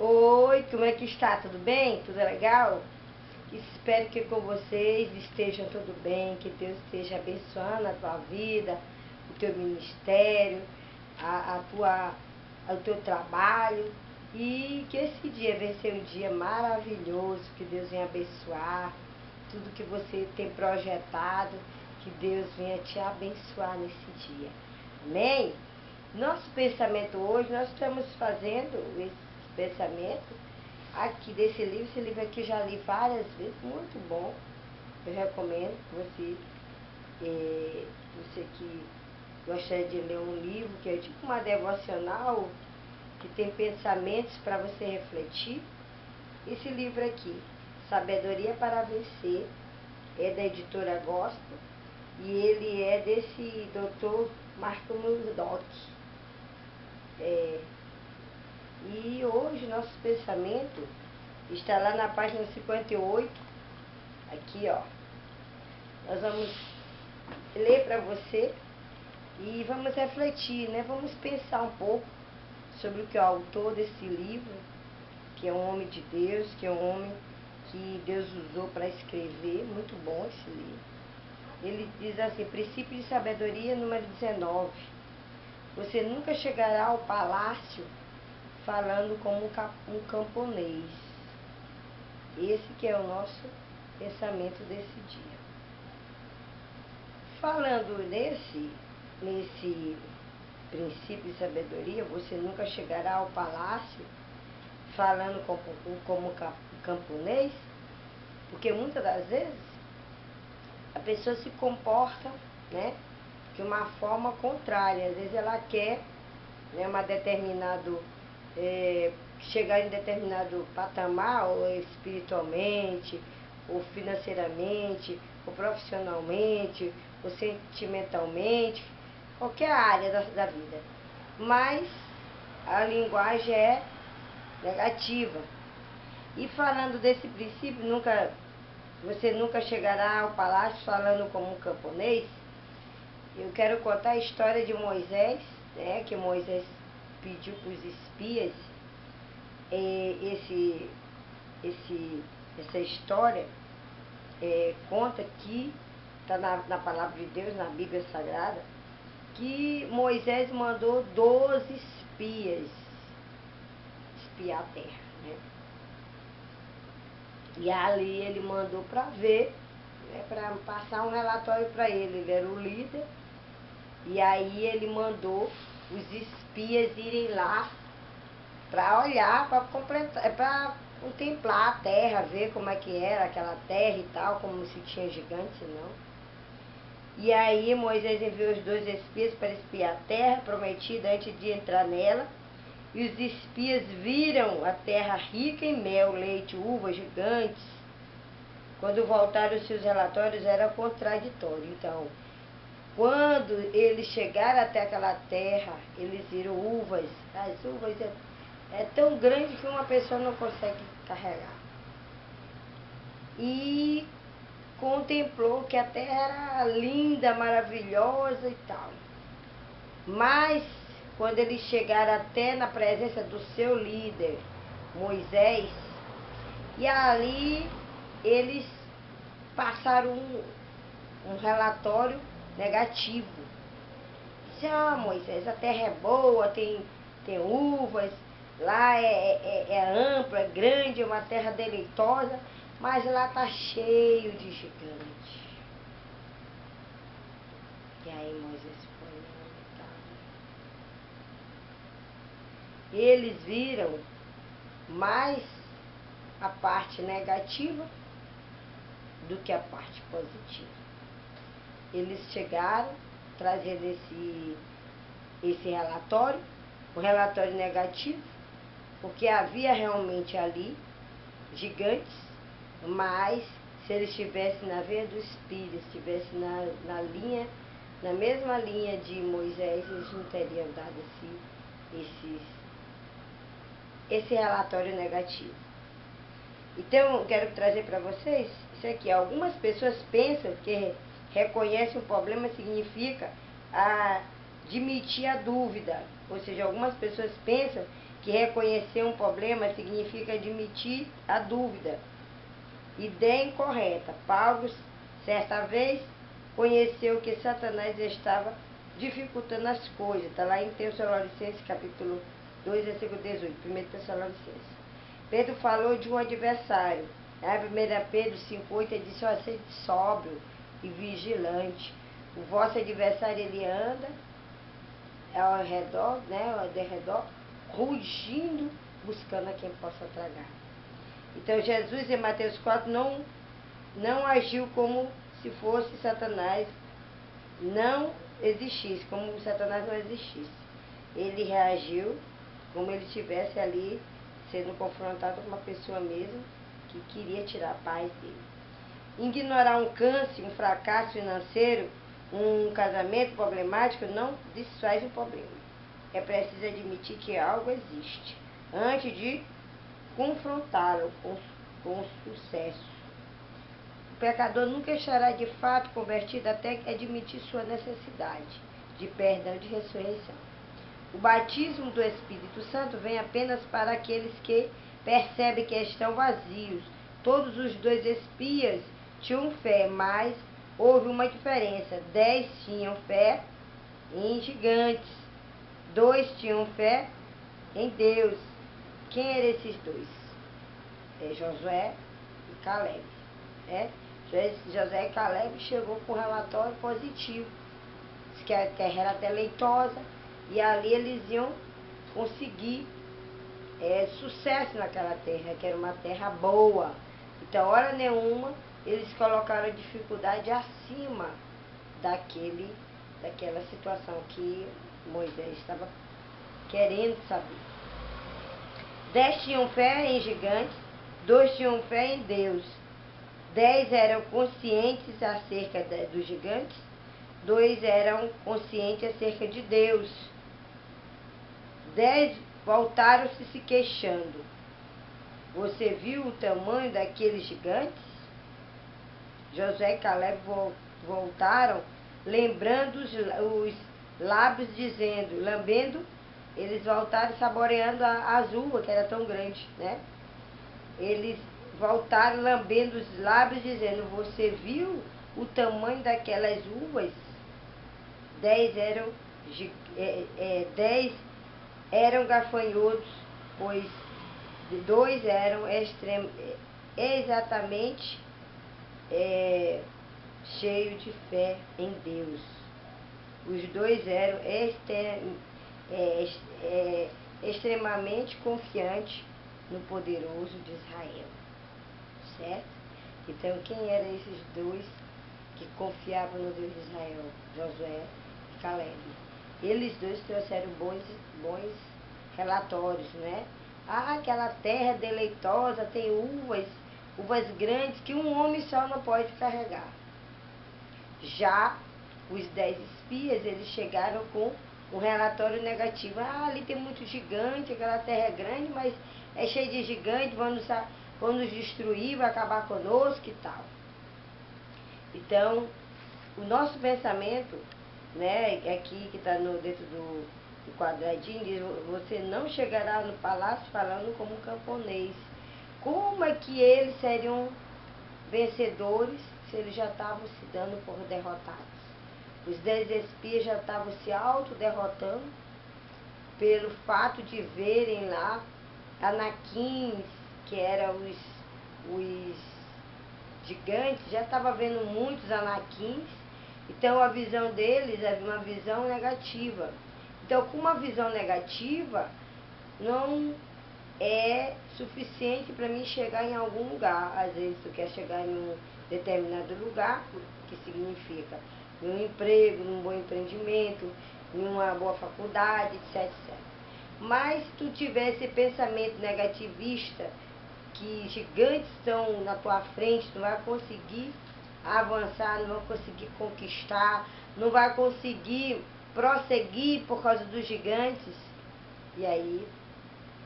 Oi, como é que está? Tudo bem? Tudo legal? Espero que com vocês estejam tudo bem, que Deus esteja abençoando a tua vida, o teu ministério, o teu trabalho e que esse dia venha ser um dia maravilhoso, que Deus venha abençoar tudo que você tem projetado, que Deus venha te abençoar nesse dia. Amém? Nosso pensamento hoje, nós estamos fazendo esse pensamento aqui desse livro. Esse livro aqui eu já li várias vezes, muito bom. Eu recomendo que você que gostaria de ler um livro, que é tipo uma devocional, que tem pensamentos para você refletir. Esse livro aqui, Sabedoria para Vencer, é da editora Gospel, e ele é desse Dr. Marco Murdock. E hoje nosso pensamento está lá na página 58, aqui ó. Nós vamos ler para você e vamos refletir, né? Vamos pensar um pouco sobre o que é o autor desse livro, que é um homem de Deus, que é um homem que Deus usou para escrever, muito bom esse livro. Ele diz assim, Princípio de Sabedoria, número 19. Você nunca chegará ao palácio falando como um camponês. Esse que é o nosso pensamento desse dia. Falando nesse princípio de sabedoria, você nunca chegará ao palácio falando como um camponês, porque muitas das vezes a pessoa se comporta, né, de uma forma contrária. Às vezes ela quer, né, chegar em determinado patamar, ou espiritualmente, ou financeiramente, ou profissionalmente, ou sentimentalmente, qualquer área da vida. Mas a linguagem é negativa. E falando desse princípio, você nunca chegará ao palácio falando como um camponês. Eu quero contar a história de Moisés, né, que Moisés pediu para os espias. Essa história conta que está na palavra de Deus, na Bíblia Sagrada, que Moisés mandou 12 espias espiar a terra, né? E ali ele mandou para ver, né, para passar um relatório para ele. Ele era o líder. E aí ele mandou os espias irem lá para olhar, para contemplar a terra, ver como é que era aquela terra e tal, como se tinha gigantes ou não. E aí Moisés enviou os 2 espias para espiar a terra prometida antes de entrar nela. E os espias viram a terra rica em mel, leite, uvas, gigantes. Quando voltaram, os seus relatórios eram contraditórios. Então, quando eles chegaram até aquela terra, eles viram uvas. As uvas é tão grande que uma pessoa não consegue carregar. E contemplou que a terra era linda, maravilhosa e tal. Mas, quando eles chegaram até na presença do seu líder, Moisés, e ali eles passaram um relatório negativo. Disse, Moisés, a terra é boa, tem uvas, lá é ampla, é grande, é uma terra deleitosa, mas lá está cheio de gigantes. E aí Moisés foi lamentado. Eles viram mais a parte negativa do que a parte positiva. Eles chegaram trazendo esse relatório, um relatório negativo, porque havia realmente ali gigantes, mas se eles estivessem na veia do Espírito, estivessem na mesma linha de Moisés, eles não teriam dado esse relatório negativo. Então, eu quero trazer para vocês isso aqui. Algumas pessoas pensam que reconhece um problema significa admitir a dúvida. Ou seja, algumas pessoas pensam que reconhecer um problema significa admitir a dúvida, ideia incorreta. Paulo, certa vez, conheceu que Satanás estava dificultando as coisas. Está lá em Tessalonicenses, capítulo 2, versículo 18, 1 Tessalonicenses. Pedro falou de um adversário. Na 1 Pedro 5,8, ele disse: ó, sede sóbrio e vigilante. O vosso adversário, ele anda ao redor, né, ao derredor, rugindo, buscando a quem possa tragar. Então Jesus em Mateus 4 não agiu como se fosse Satanás não existisse, como Satanás não existisse. Ele reagiu como ele estivesse ali sendo confrontado com uma pessoa mesmo que queria tirar a paz dele. Ignorar um câncer, um fracasso financeiro, um casamento problemático não desfaz o problema. É preciso admitir que algo existe antes de confrontá-lo com sucesso. O pecador nunca estará de fato convertido até admitir sua necessidade de perdão e de ressurreição. O batismo do Espírito Santo vem apenas para aqueles que percebem que estão vazios. Todos os 2 espias tinham fé, mas houve uma diferença. 10 tinham fé em gigantes, 2 tinham fé em Deus. Quem eram esses 2? Josué e Caleb. Josué e Caleb chegou com um relatório positivo. Diz que a terra era deleitosa e ali eles iam conseguir sucesso naquela terra, que era uma terra boa. Então, hora nenhuma, eles colocaram a dificuldade acima daquela situação que Moisés estava querendo saber. 10 tinham fé em gigantes, 2 tinham fé em Deus. 10 eram conscientes acerca dos gigantes, 2 eram conscientes acerca de Deus. 10 voltaram-se se queixando. Você viu o tamanho daqueles gigantes? Josué e Caleb voltaram, lembrando os lábios, dizendo, lambendo, eles voltaram saboreando as uvas, que era tão grande, né? Eles voltaram lambendo os lábios, dizendo, você viu o tamanho daquelas uvas? 10 eram gafanhotos, pois 2 eram exatamente cheios de fé em Deus. Os 2 eram extremamente confiantes no poderoso de Israel. Certo? Então, quem eram esses 2 que confiavam no Deus de Israel? Josué e Caleb. Eles 2 trouxeram bons relatórios, né? Aquela terra deleitosa tem uvas grandes que um homem só não pode carregar. Já os 10 espias, eles chegaram com um relatório negativo. Ali tem muito gigante, aquela terra é grande, mas é cheio de gigantes, vão nos destruir, vai acabar conosco e tal. Então, o nosso pensamento, né, aqui que está dentro do quadradinho, diz, você não chegará no palácio falando como um camponês. Como é que eles seriam vencedores se eles já estavam se dando por derrotados? Os 10 espias já estavam se autoderrotando pelo fato de verem lá anaquins, que eram os gigantes, já estava vendo muitos anaquins. Então a visão deles é uma visão negativa. Então, com uma visão negativa, não é suficiente para mim chegar em algum lugar. Às vezes tu quer chegar em um determinado lugar, que significa em um emprego, num bom empreendimento, em uma boa faculdade, etc, etc. Mas se tu tiver esse pensamento negativista, que gigantes estão na tua frente, tu vai conseguir avançar, não vai conseguir conquistar, não vai conseguir prosseguir por causa dos gigantes, e aí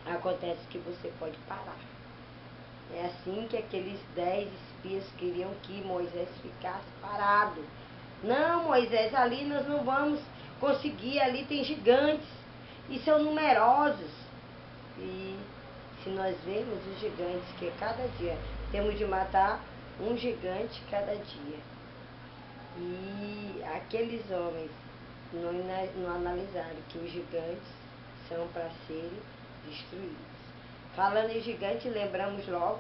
acontece que você pode parar. É assim que aqueles 10 espias queriam que Moisés ficasse parado. Não, Moisés, ali nós não vamos conseguir, ali tem gigantes, e são numerosos. E se nós vemos os gigantes, que cada dia temos de matar um gigante cada dia. E aqueles homens não analisaram que os gigantes são para serem destruídos. Falando em gigante, lembramos logo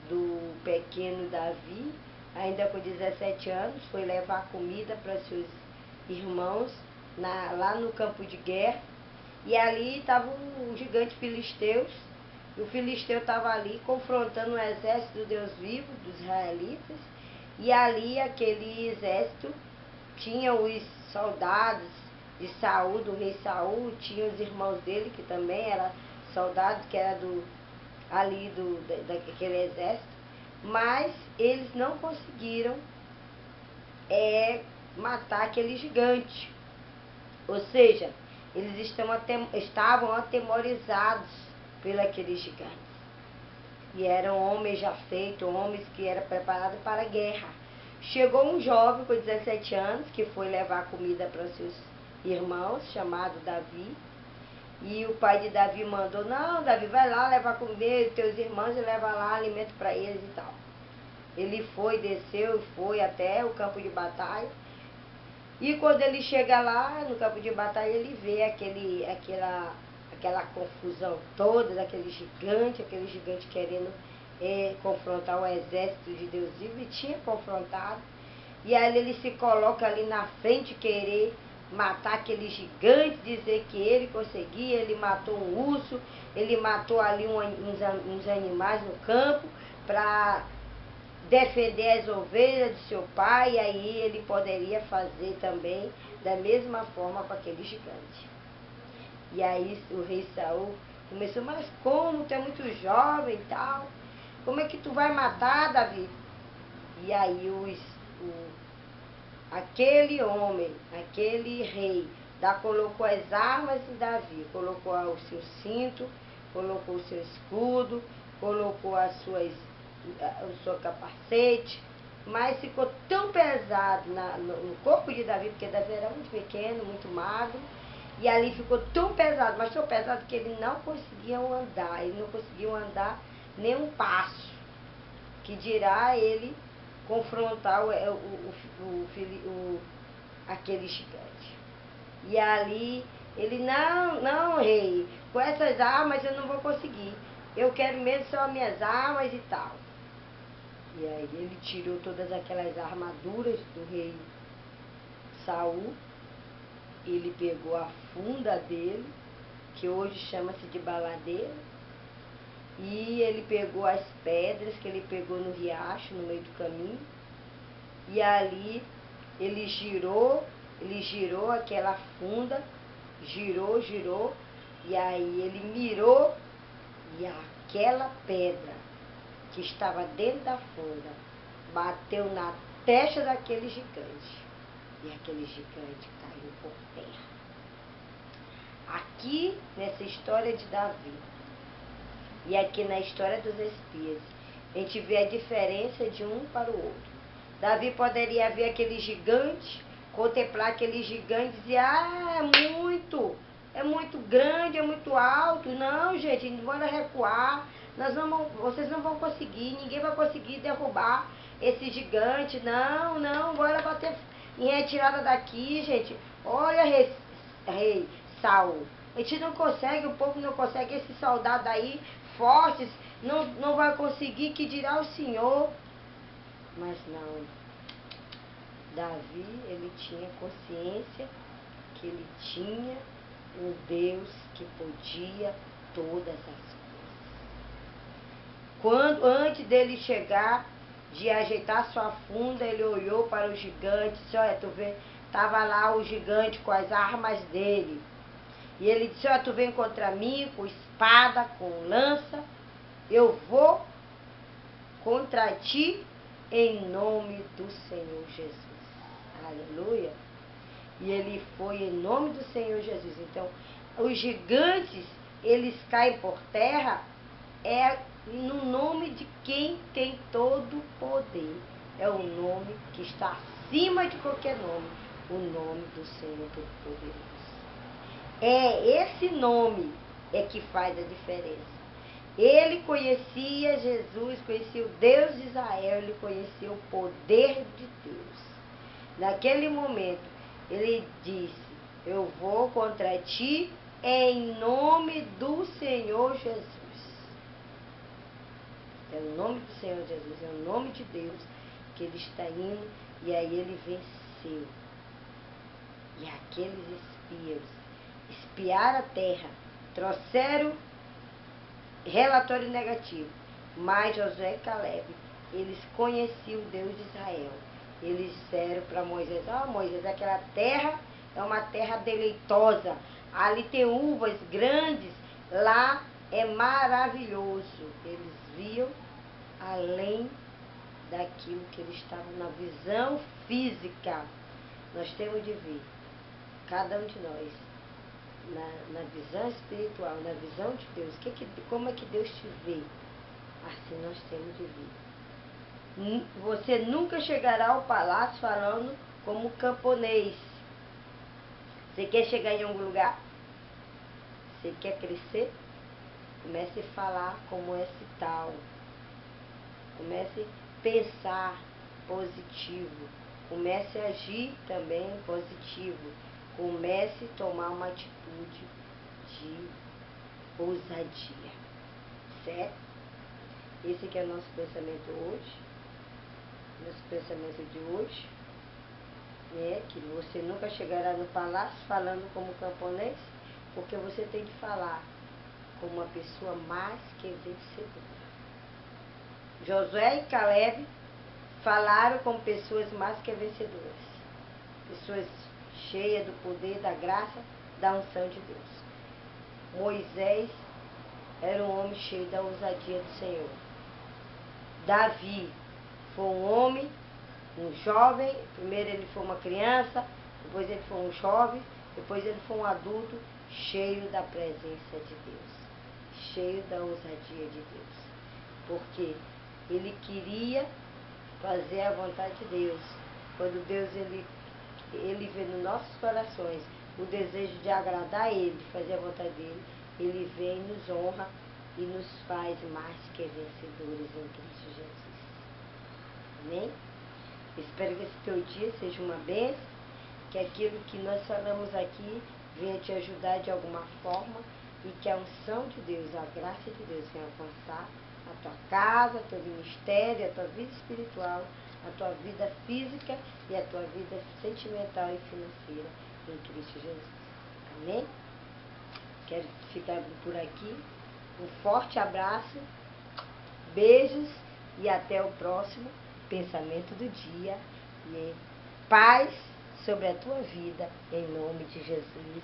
do pequeno Davi, ainda com 17 anos, foi levar comida para seus irmãos lá no campo de guerra. E ali estava o gigante filisteu, e o filisteu estava ali confrontando o exército do Deus vivo, dos israelitas. E ali aquele exército tinha os soldados de Saul, do rei Saul, tinha os irmãos dele, que também eram soldados, que era daquele exército. Mas eles não conseguiram matar aquele gigante. Ou seja, eles estavam atemorizados pelos gigantes. E eram homens já feitos, homens que eram preparados para a guerra. Chegou um jovem com 17 anos, que foi levar comida para seus irmãos, chamado Davi. E o pai de Davi mandou: não, Davi, vai lá levar comida aos teus irmãos e leva lá alimento para eles e tal. Ele desceu e foi até o campo de batalha. E quando ele chega lá no campo de batalha, ele vê aquela confusão toda, aquele gigante querendo confrontar o exército de Deus vivo, e tinha confrontado. E aí ele se coloca ali na frente, querer matar aquele gigante, dizer que ele conseguia. Ele matou um urso, ele matou ali uns animais no campo para defender as ovelhas de seu pai. E aí ele poderia fazer também da mesma forma com aquele gigante. E aí o rei Saul começou: mas como? Tu é muito jovem e tal, como é que tu vai matar, Davi? E aí aquele homem, aquele rei, colocou as armas de Davi, colocou o seu cinto, colocou o seu escudo, colocou o seu capacete, mas ficou tão pesado no corpo de Davi, porque Davi era muito pequeno, muito magro, e ali ficou tão pesado, mas tão pesado que ele não conseguia andar nem um passo, que dirá ele confrontar aquele gigante. E ali ele: não, rei, com essas armas eu não vou conseguir, eu quero mesmo só as minhas armas e tal. E aí ele tirou todas aquelas armaduras do rei Saul, ele pegou a funda dele, que hoje chama-se de baladeira, e ele pegou as pedras que ele pegou no riacho, no meio do caminho, e ali ele girou aquela funda, girou, e aí ele mirou, e aquela pedra que estava dentro da funda bateu na testa daquele gigante, e aquele gigante caiu por terra. Aqui nessa história de Davi e aqui na história dos espias, a gente vê a diferença de um para o outro. Davi poderia ver aquele gigante, contemplar aquele gigante e dizer: é muito grande, é muito alto. Não, gente, bora recuar. Vocês não vão conseguir, ninguém vai conseguir derrubar esse gigante. Não, bora bater em retirada daqui, gente. Olha, rei Saul, a gente não consegue, o povo não consegue, esses soldados aí, fortes, não vai conseguir, que dirá o Senhor. Mas não, Davi, ele tinha consciência que ele tinha um Deus que podia todas as coisas. Antes dele chegar, de ajeitar sua funda, ele olhou para o gigante, disse: olha, tu vê, estava lá o gigante com as armas dele. E ele disse: olha, tu vem contra mim com espada, com lança, eu vou contra ti em nome do Senhor Jesus. Aleluia. E ele foi em nome do Senhor Jesus. Então, os gigantes, eles caem por terra, no nome de quem tem todo o poder. É o nome que está acima de qualquer nome, o nome do Senhor Todo-Poderoso. É esse nome é que faz a diferença. Ele conhecia Jesus, conhecia o Deus de Israel, ele conhecia o poder de Deus. Naquele momento, ele disse: eu vou contra ti em nome do Senhor Jesus. É o nome do Senhor Jesus, é o nome de Deus que ele está indo, e aí ele venceu. E aqueles espias espiaram a terra, trouxeram relatório negativo, mas Josué e Caleb, eles conheciam o Deus de Israel. Eles disseram para Moisés: Moisés, aquela terra é uma terra deleitosa, ali tem uvas grandes, lá é maravilhoso. Eles viam além daquilo que eles estavam na visão física. Nós temos de ver, cada um de nós, na visão espiritual, na visão de Deus, como é que Deus te vê? Assim nós temos de ver. Você nunca chegará ao palácio falando como camponês. Você quer chegar em algum lugar? Você quer crescer? Comece a falar como esse tal. Comece a pensar positivo. Comece a agir também positivo. Comece a tomar uma atitude de ousadia. Certo? Esse que é o nosso pensamento hoje. Nosso pensamento de hoje. Que você nunca chegará no palácio falando como camponês, porque você tem que falar como uma pessoa mais que vencedora. Josué e Caleb falaram como pessoas mais que vencedoras. Pessoas cheias do poder, da graça, da unção de Deus. Moisés era um homem cheio da ousadia do Senhor. Davi foi um homem, um jovem. Primeiro ele foi uma criança, depois ele foi um jovem, depois ele foi um adulto, cheio da presença de Deus, cheio da ousadia de Deus. Porque ele queria fazer a vontade de Deus. Quando Deus ele vê nos nossos corações o desejo de agradar Ele, de fazer a vontade dEle, Ele vem, nos honra e nos faz mais que vencedores em Cristo Jesus. Amém? Espero que esse teu dia seja uma bênção, que aquilo que nós falamos aqui venha te ajudar de alguma forma e que a unção de Deus, a graça de Deus venha alcançar a tua casa, teu ministério, a tua vida espiritual, a tua vida física e a tua vida sentimental e financeira em Cristo Jesus. Amém? Quero ficar por aqui. Um forte abraço, beijos e até o próximo pensamento do dia. E paz sobre a tua vida, em nome de Jesus.